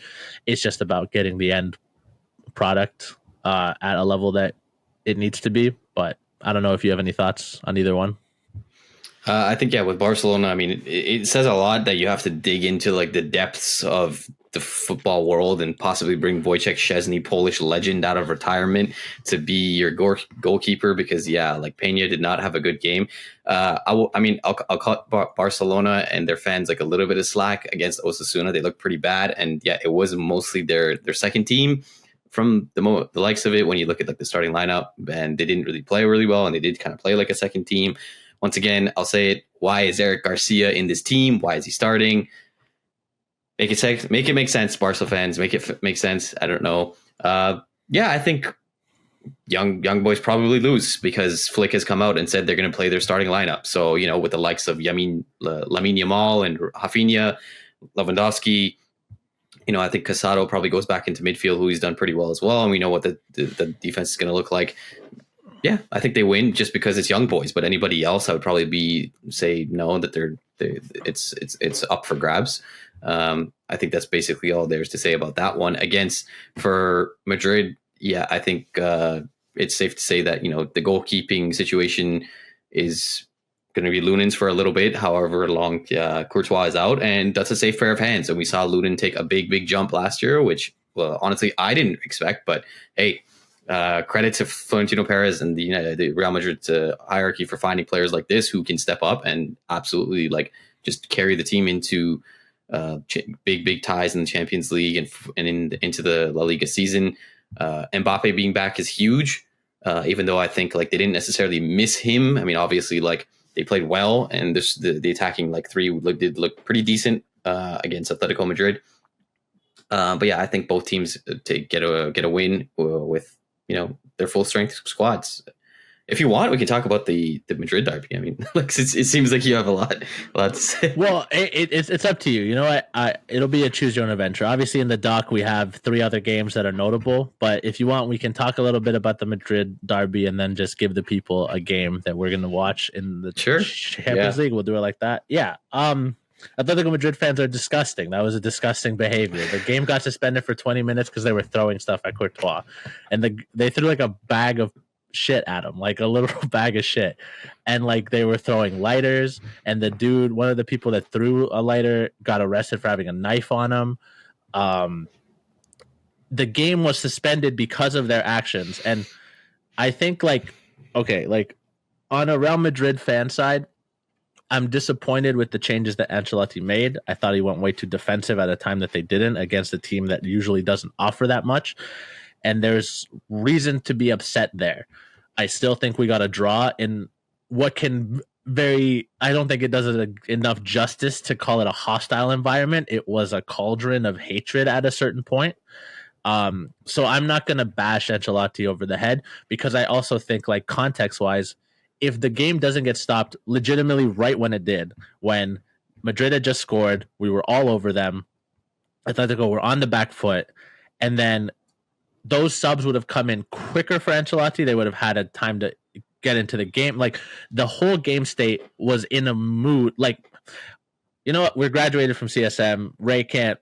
It's just about getting the end product at a level that it needs to be. But I don't know if you have any thoughts on either one. I think, with Barcelona, I mean, it says a lot that you have to dig into like the depths of the football world and possibly bring Wojciech Szczesny, Polish legend, out of retirement to be your goalkeeper because, like Peña did not have a good game. I'll cut Barcelona and their fans like a little bit of slack against Osasuna. They look pretty bad. And it was mostly their second team from the likes of it when you look at like the starting lineup, and they didn't really play really well, and they did kind of play like a second team. Once again, I'll say it. Why is Eric Garcia in this team? Why is he starting? Make it make sense, Barca fans. Make it make sense. I don't know. I think young boys probably lose because Flick has come out and said they're going to play their starting lineup. So with the likes of Lamine Yamal and Rafinha, Lewandowski. I think Casado probably goes back into midfield, who he's done pretty well as well, and we know what the defense is going to look like. Yeah, I think they win just because it's Young Boys. But anybody else, I would probably say no, that it's up for grabs. I think that's basically all there's to say about that one. For Madrid, I think it's safe to say that the goalkeeping situation is going to be Lunen's for a little bit, however long Courtois is out, and that's a safe pair of hands. And we saw Lunin take a big jump last year, which, well, honestly, I didn't expect. But hey, credit to Florentino Perez and the Real Madrid hierarchy for finding players like this who can step up and absolutely like just carry the team into big ties in the Champions League and into the La Liga season. Mbappe being back is huge, even though I think like they didn't necessarily miss him. I mean, obviously, like they played well, and the attacking like three did look pretty decent against Atletico Madrid. But I think both teams to get a win with their full strength squads. if you want, we can talk about the Madrid derby. I mean, like it seems like you have a lot to say. Well, it's up to you. You know what? It'll be a choose your own adventure. Obviously, in the doc we have 3 other games that are notable. But if you want, we can talk a little bit about the Madrid derby and then just give the people a game that we're going to watch in the Sure. Champions League. We'll do it like that. Yeah. Atletico Madrid fans are disgusting. That was a disgusting behavior. The game got suspended for 20 minutes because they were throwing stuff at Courtois, and they threw like a bag of shit at him, like a literal bag of shit, and like they were throwing lighters. And the dude, one of the people that threw a lighter, got arrested for having a knife on him. The game was suspended because of their actions, and I think like okay, like on a Real Madrid fan side, I'm disappointed with the changes that Ancelotti made. I thought he went way too defensive at a time that they didn't against a team that usually doesn't offer that much. And there's reason to be upset there. I still think we got a draw in what can I don't think it does enough justice to call it a hostile environment. It was a cauldron of hatred at a certain point. So I'm not going to bash Ancelotti over the head, because I also think, like, context wise, if the game doesn't get stopped legitimately right when it did, when Madrid had just scored, we were all over them, Atletico were on the back foot, and then those subs would have come in quicker for Ancelotti. They would have had a time to get into the game. Like, the whole game state was in a mood. Like, you know what? We're graduated from CSM. Ray can't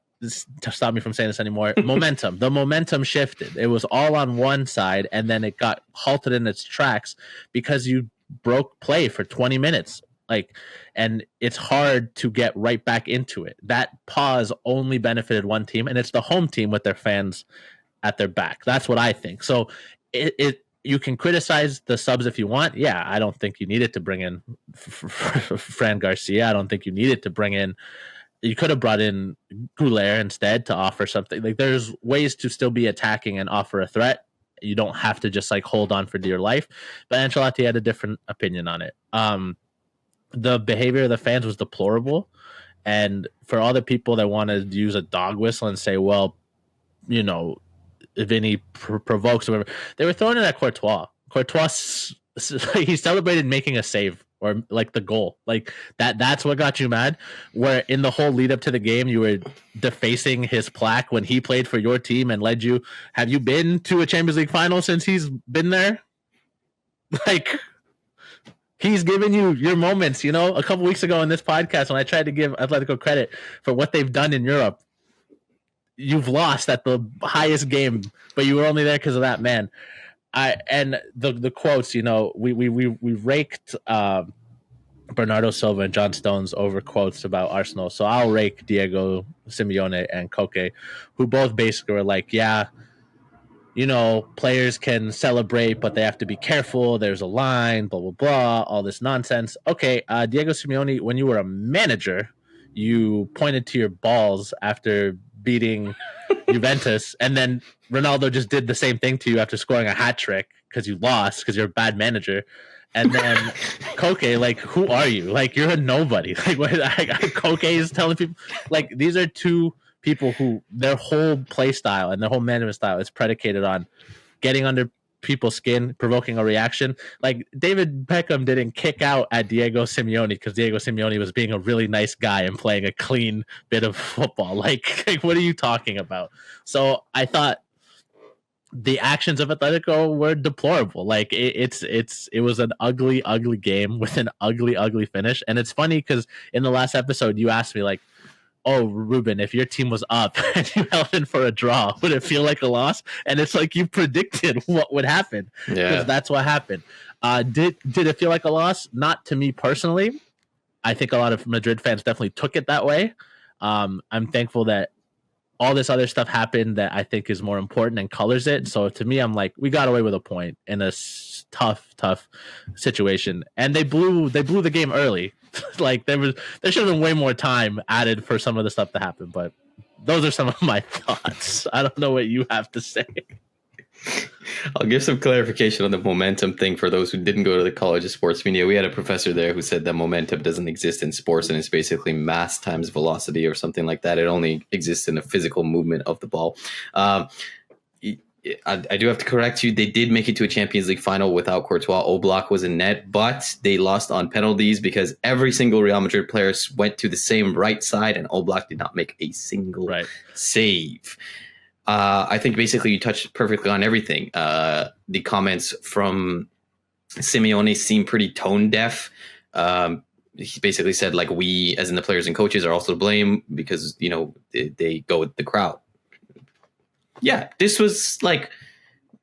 stop me from saying this anymore. Momentum. The momentum shifted. It was all on one side, and then it got halted in its tracks because you broke play for 20 minutes. Like, and it's hard to get right back into it. That pause only benefited one team, and it's the home team with their fans at their back. That's what I think. So you can criticize the subs if you want. Yeah, I don't think you needed to bring in Fran Garcia. I don't think you needed to bring in. You could have brought in Goulart instead to offer something. Like, there's ways to still be attacking and offer a threat. You don't have to just like hold on for dear life. But Ancelotti had a different opinion on it. The behavior of the fans was deplorable. And for all the people that want to use a dog whistle and say, well, you know, Vinny provokes or whatever, they were throwing it at Courtois. Courtois, he celebrated making a save, or like the goal, like that's what got you mad. Where in the whole lead up to the game, you were defacing his plaque when he played for your team and led you. Have you been to a Champions League final since he's been there? Like, he's given you your moments. You know, a couple weeks ago in this podcast, when I tried to give Atletico credit for what they've done in Europe, you've lost at the highest game, but you were only there because of that man. And the quotes, you know, we raked Bernardo Silva and John Stones over quotes about Arsenal. So I'll rake Diego Simeone and Koke, who both basically were like, yeah, you know, players can celebrate, but they have to be careful. There's a line, blah, blah, blah, all this nonsense. Okay, Diego Simeone, when you were a manager, you pointed to your balls after beating Juventus, and then Ronaldo just did the same thing to you after scoring a hat trick because you lost because you're a bad manager. And then Koke, like, who are you? Like, you're a nobody. Like, Koke is telling people, like, these are two people who their whole play style and their whole management style is predicated on getting under people's skin, provoking a reaction. Like, David Beckham didn't kick out at Diego Simeone because Diego Simeone was being a really nice guy and playing a clean bit of football. Like what are you talking about? So I thought the actions of Atletico were deplorable. Like, it was an ugly, ugly game with an ugly, ugly finish. And it's funny because in the last episode you asked me, like, oh, Ruben, if your team was up and you held in for a draw, would it feel like a loss? And it's like you predicted what would happen, because that's what happened. Did it feel like a loss? Not to me personally. I think a lot of Madrid fans definitely took it that way. I'm thankful that all this other stuff happened that I think is more important and colors it. So to me, I'm like, we got away with a point in a tough situation, and they blew the game early. Like, there should have been way more time added for some of the stuff to happen. But those are some of my thoughts. I don't know what you have to say. I'll give some clarification on the momentum thing for those who didn't go to the College of Sports Media. We had a professor there who said that momentum doesn't exist in sports, and it's basically mass times velocity or something like that. It only exists in the physical movement of the ball. I do have to correct you. They did make it to a Champions League final without Courtois. Oblak was in net, but they lost on penalties because every single Real Madrid player went to the same right side, and Oblak did not make a single save. I think basically you touched perfectly on everything. The comments from Simeone seem pretty tone deaf. He basically said, like, we, as in the players and coaches, are also to blame because, they go with the crowd. Yeah, this was like,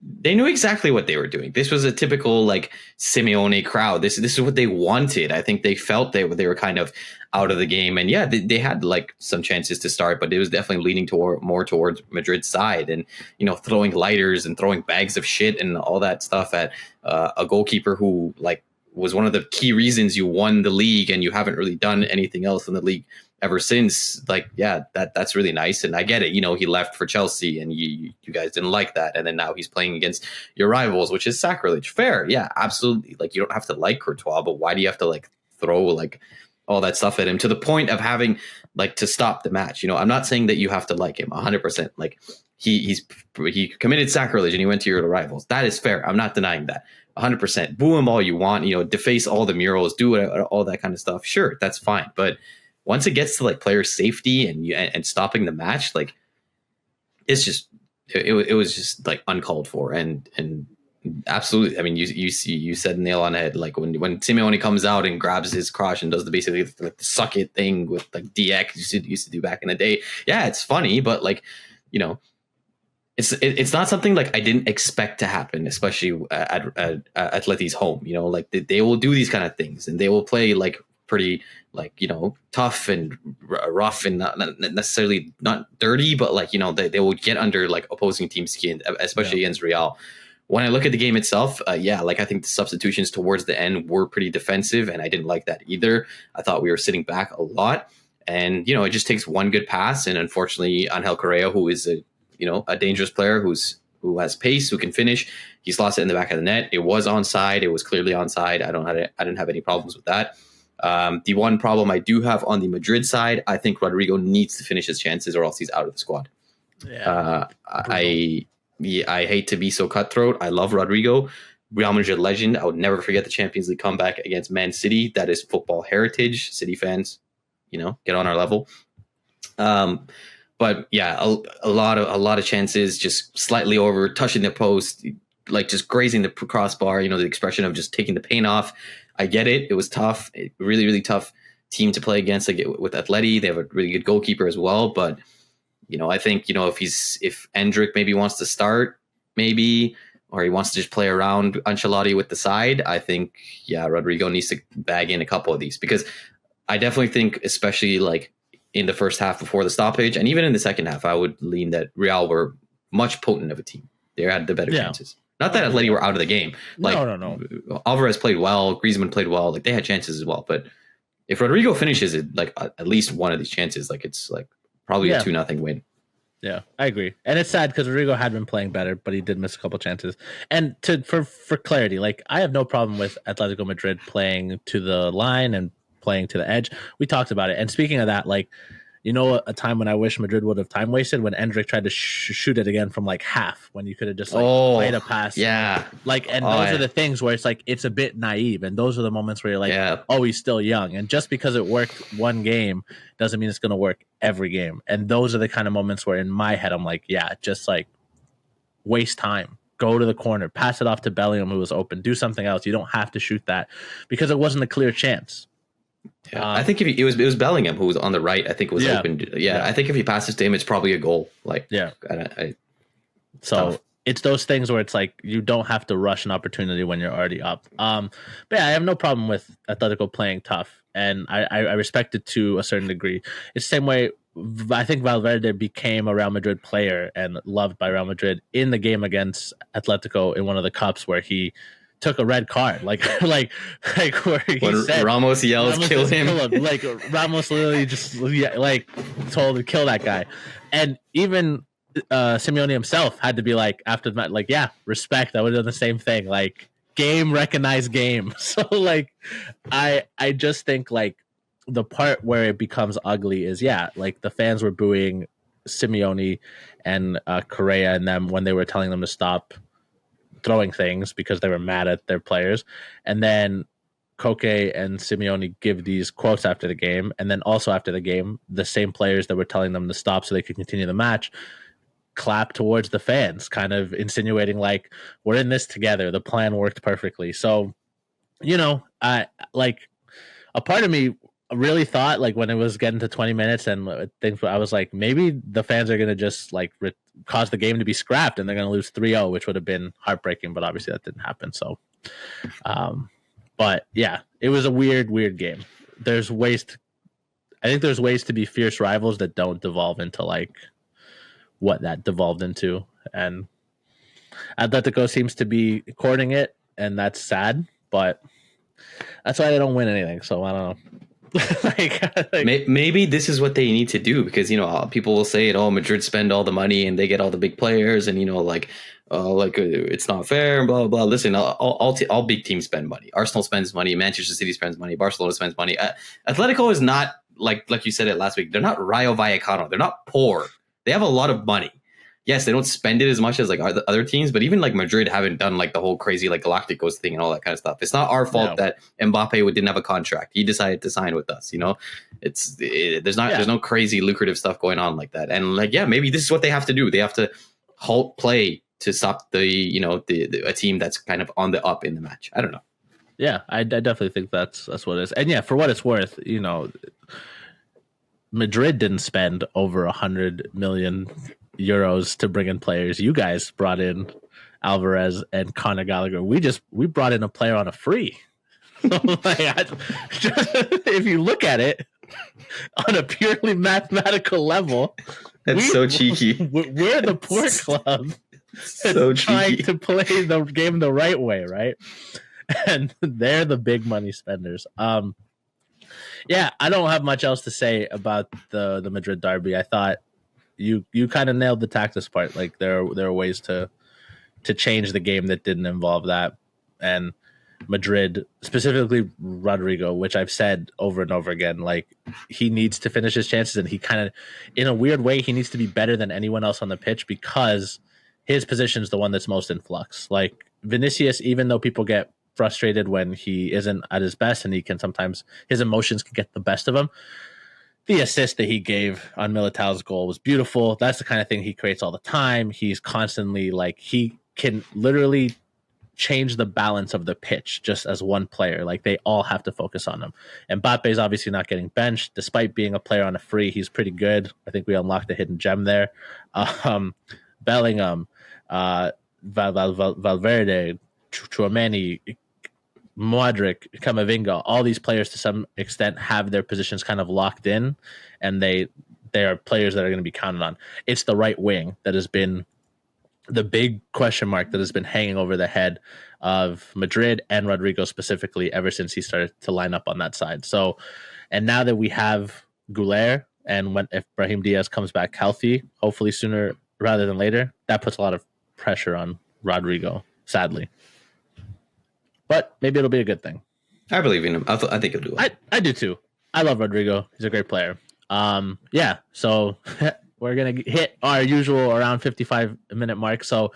they knew exactly what they were doing. This was a typical like Simeone crowd. This is what they wanted. I think they felt they were kind of out of the game, and yeah, they had like some chances to start, but it was definitely leaning more towards Madrid's side, and throwing lighters and throwing bags of shit and all that stuff at a goalkeeper who like was one of the key reasons you won the league, and you haven't really done anything else in the league ever since. Like, yeah, that's really nice, and I get it. He left for Chelsea, and you guys didn't like that, and then now he's playing against your rivals, which is sacrilege. Fair, yeah, absolutely. Like, you don't have to like Courtois, but why do you have to like throw like all that stuff at him to the point of having like to stop the match? I'm not saying that you have to like him 100%. Like, he committed sacrilege and he went to your rivals. That is fair. I'm not denying that. 100%. Boo him all you want. Deface all the murals, do all that kind of stuff. Sure, that's fine, but once it gets to like player safety and stopping the match, like it's just it was just like uncalled for, and absolutely. I mean, you said nail on the head. Like when Simeone comes out and grabs his crotch and does the basically like the suck it thing with like DX used to do back in the day. Yeah, it's funny, but like it's not something like I didn't expect to happen, especially at Atleti's home. Like they will do these kind of things, and they will play like pretty like tough and rough, and not necessarily not dirty, but like they will get under like opposing team skin, especially against Real. When I look at the game itself, like I think the substitutions towards the end were pretty defensive, and I didn't like that either. I thought we were sitting back a lot, and it just takes one good pass, and unfortunately Angel Correa, who is a dangerous player who has pace, who can finish, he's lost it in the back of the net. It was onside. It was clearly onside. I didn't have any problems with that. The one problem I do have on the Madrid side, I think Rodrigo needs to finish his chances or else he's out of the squad. Yeah, I hate to be so cutthroat. I love Rodrigo, Real Madrid legend. I would never forget the Champions League comeback against Man City. That is football heritage. City fans, get on our level. But yeah, a lot of chances, just slightly over, touching the post, like just grazing the crossbar. The expression of just taking the paint off. I get it. It was tough. Really, really tough team to play against. Like with Atleti, they have a really good goalkeeper as well. But I think if Endrick maybe wants to start, maybe, or he wants to just play around Ancelotti with the side, I think Rodrigo needs to bag in a couple of these, because I definitely think, especially like in the first half before the stoppage, and even in the second half, I would lean that Real were much potent of a team. They had the better chances. Not that Atleti were out of the game. Like, no. Alvarez played well. Griezmann played well. Like, they had chances as well. But if Rodrigo finishes it, like at least one of these chances, like it's like probably a 2-0 win. Yeah, I agree. And it's sad because Rodrigo had been playing better, but he did miss a couple chances. And for clarity, like I have no problem with Atletico Madrid playing to the line and playing to the edge. We talked about it. And speaking of that, like, a time when I wish Madrid would have time wasted, when Endrick tried to shoot it again from like half, when you could have just like played a pass. Yeah. Like, and those are the things where it's like, it's a bit naive. And those are the moments where you're like, oh, he's still young. And just because it worked one game doesn't mean it's going to work every game. And those are the kind of moments where in my head, I'm like, yeah, just like waste time. Go to the corner, pass it off to Bellingham, who was open, do something else. You don't have to shoot that because it wasn't a clear chance. Yeah, I think if it was Bellingham who was on the right, I think was open. Yeah, I think if he passes to him, it's probably a goal. Like, so tough. It's those things where it's like you don't have to rush an opportunity when you're already up. But yeah, I have no problem with Atletico playing tough, and I respect it to a certain degree. It's the same way I think Valverde became a Real Madrid player and loved by Real Madrid in the game against Atletico in one of the cups where he took a red card, like where he said Ramos yells, "Kill him!" Like Ramos literally just like told to kill that guy, and even Simeone himself had to be like after the match, like respect. I would have done the same thing. Like game recognized game. So like I just think like the part where it becomes ugly is like the fans were booing Simeone and Correa and them when they were telling them to stop throwing things because they were mad at their players. And then Koke and Simeone give these quotes after the game. And then also after the game, the same players that were telling them to stop so they could continue the match clap towards the fans, kind of insinuating like, we're in this together. The plan worked perfectly. So, I like a part of me really thought like when it was getting to 20 minutes and things, I was like, maybe the fans are going to just like cause the game to be scrapped and they're going to lose 3-0, which would have been heartbreaking, but obviously that didn't happen. So, but yeah, it was a weird game. I think there's ways to be fierce rivals that don't devolve into like what that devolved into. And Atletico seems to be courting it, and that's sad, but that's why they don't win anything. So I don't know. Maybe this is what they need to do, because people will say it. Oh, Madrid spend all the money and they get all the big players, and it's not fair and blah blah blah. Listen, all big teams spend money. Arsenal spends money. Manchester City spends money. Barcelona spends money. Atletico is not like you said it last week. They're not Rayo Vallecano. They're not poor. They have a lot of money. Yes, they don't spend it as much as like other teams, but even like Madrid haven't done like the whole crazy like Galacticos thing and all that kind of stuff. It's not our fault that Mbappe didn't have a contract. He decided to sign with us. There's no crazy lucrative stuff going on like that. And like, maybe this is what they have to do. They have to halt play to stop a team that's kind of on the up in the match. I don't know. Yeah, I definitely think that's what it is. And yeah, for what it's worth, Madrid didn't spend over 100 million euros to bring in players. You guys brought in Alvarez and Conor Gallagher. We brought in a player on a free. So if you look at it on a purely mathematical level, that's so cheeky. We're the poor club so trying to play the game the right way, right? And they're the big money spenders. Yeah, I don't have much else to say about the Madrid derby. I thought you kind of nailed the tactics part. Like there are ways to change the game that didn't involve that. And Madrid, specifically Rodrigo, which I've said over and over again, like he needs to finish his chances, and he kind of, in a weird way, he needs to be better than anyone else on the pitch because his position is the one that's most in flux. Like Vinicius, even though people get frustrated when he isn't at his best and he can sometimes, his emotions can get the best of him. The assist that he gave on Militao's goal was beautiful. That's the kind of thing he creates all the time. He's constantly like, he can literally change the balance of the pitch just as one player. Like they all have to focus on him. And Mbappe's obviously not getting benched. Despite being a player on a free, he's pretty good. I think we unlocked a hidden gem there. Bellingham, Valverde, Tchouaméni, Modric, Camavinga, all these players to some extent have their positions kind of locked in, and they are players that are going to be counted on. It's the right wing that has been the big question mark that has been hanging over the head of Madrid and Rodrigo specifically ever since he started to line up on that side. So, and now that we have Goulet, and if Brahim Diaz comes back healthy, hopefully sooner rather than later, that puts a lot of pressure on Rodrigo, sadly. But maybe it'll be a good thing. I believe in him. I think he'll do it. I do too. I love Rodrigo. He's a great player. Yeah. So we're gonna hit our usual around 55-minute mark. So,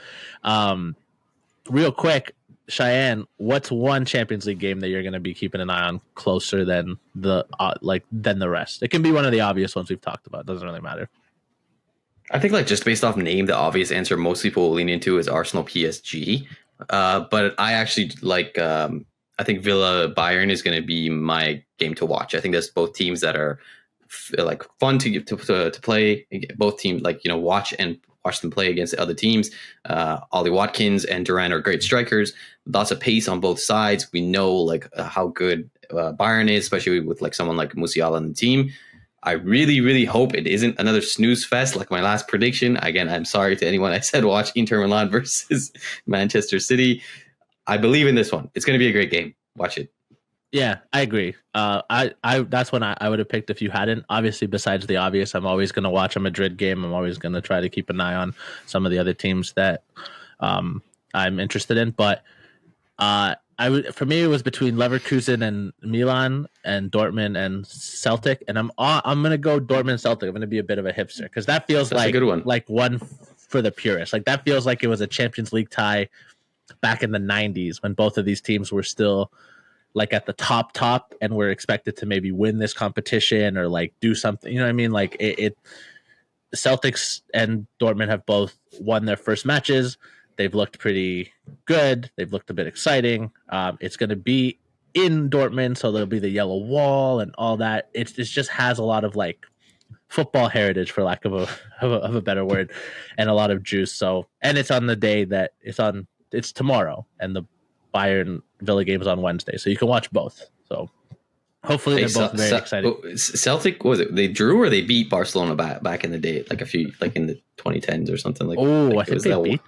real quick, Shayan, what's one Champions League game that you're gonna be keeping an eye on closer than the rest? It can be one of the obvious ones we've talked about. It doesn't really matter. I think like just based off name, the obvious answer most people will lean into is Arsenal PSG. But I actually like. I think Villa Bayern is going to be my game to watch. I think there's both teams that are like fun to play. Both teams watch them play against the other teams. Ollie Watkins and Duran are great strikers. Lots of pace on both sides. We know like how good Bayern is, especially with like someone like Musiala on the team. I really, really hope it isn't another snooze fest like my last prediction. Again, I'm sorry to anyone I said watch Inter Milan versus Manchester City. I believe in this one. It's going to be a great game. Watch it. Yeah, I agree. I that's when I would have picked if you hadn't. Obviously, besides the obvious, I'm always going to watch a Madrid game. I'm always going to try to keep an eye on some of the other teams that I'm interested in. But I For me, it was between Leverkusen and Milan and Dortmund and Celtic, and I'm gonna go Dortmund Celtic. I'm gonna be a bit of a hipster because that feels That's a good one. like one for the purists. Like that feels like it was a Champions League tie back in the '90s when both of these teams were still like at the top, and were expected to maybe win this competition or like do something. You know what I mean? Like it Celtics and Dortmund have both won their first matches. They've looked pretty good. They've looked a bit exciting. It's going to be in Dortmund, so there'll be the yellow wall and all that. It just has a lot of like football heritage, for lack of a better word, and a lot of juice. So, and it's on the day that it's tomorrow, and the Bayern Villa game is on Wednesday, so you can watch both. So hopefully they're both very exciting. Celtic, was it they drew or they beat Barcelona back in the day, like in the 2010s or something like? I think they beat.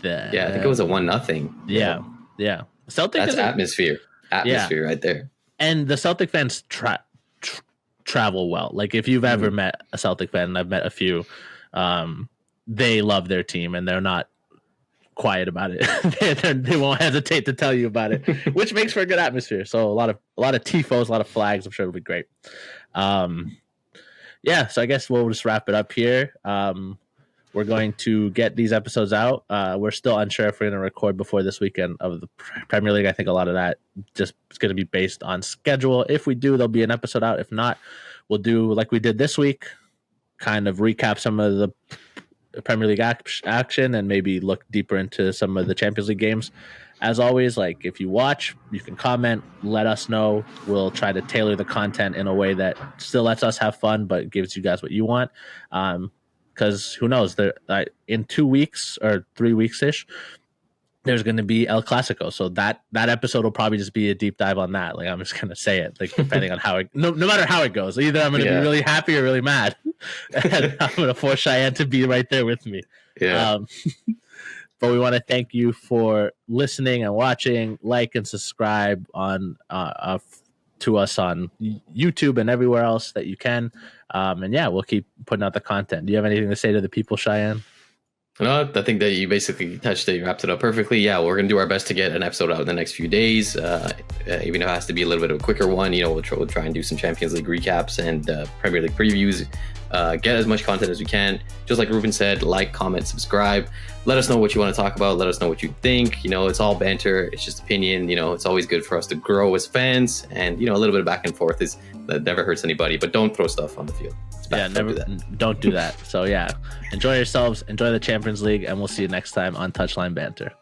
Yeah, I think it was a 1-0. Yeah. Celtic that's atmosphere right there. And the Celtic fans travel well. Like if you've ever met a Celtic fan, and I've met a few, they love their team and they're not quiet about it. They won't hesitate to tell you about it, which makes for a good atmosphere. So a lot of tifos, a lot of flags. I'm sure it'll be great. So I guess we'll just wrap it up here. We're going to get these episodes out. We're still unsure if we're going to record before this weekend of the Premier League. I think a lot of that just is going to be based on schedule. If we do, there'll be an episode out. If not, we'll do like we did this week, kind of recap some of the Premier League action and maybe look deeper into some of the Champions League games. As always, like if you watch, you can comment, let us know. We'll try to tailor the content in a way that still lets us have fun, but gives you guys what you want. Because who knows, in 2 weeks or 3 weeks ish, there's going to be El Clasico. So that episode will probably just be a deep dive on that. Like I'm just going to say it, like depending on how it, no matter how it goes, either I'm going to be really happy or really mad. And I'm going to force Cheyenne to be right there with me. Yeah. But we want to thank you for listening and watching. Like and subscribe on to us on YouTube and everywhere else that you can. And we'll keep putting out the content. Do you have anything to say to the people, Cheyenne? No, I think that you basically touched it. You wrapped it up perfectly. Yeah, we're going to do our best to get an episode out in the next few days. Even if it has to be a little bit of a quicker one, we'll try and do some Champions League recaps and Premier League previews. Get as much content as we can. Just like Ruben said, like, comment, subscribe. Let us know what you want to talk about. Let us know what you think. It's all banter. It's just opinion. It's always good for us to grow as fans. And, a little bit of back and forth that never hurts anybody. But don't throw stuff on the field. Don't do that. So, enjoy yourselves. Enjoy the Champions League. And we'll see you next time on TouchLine Banter.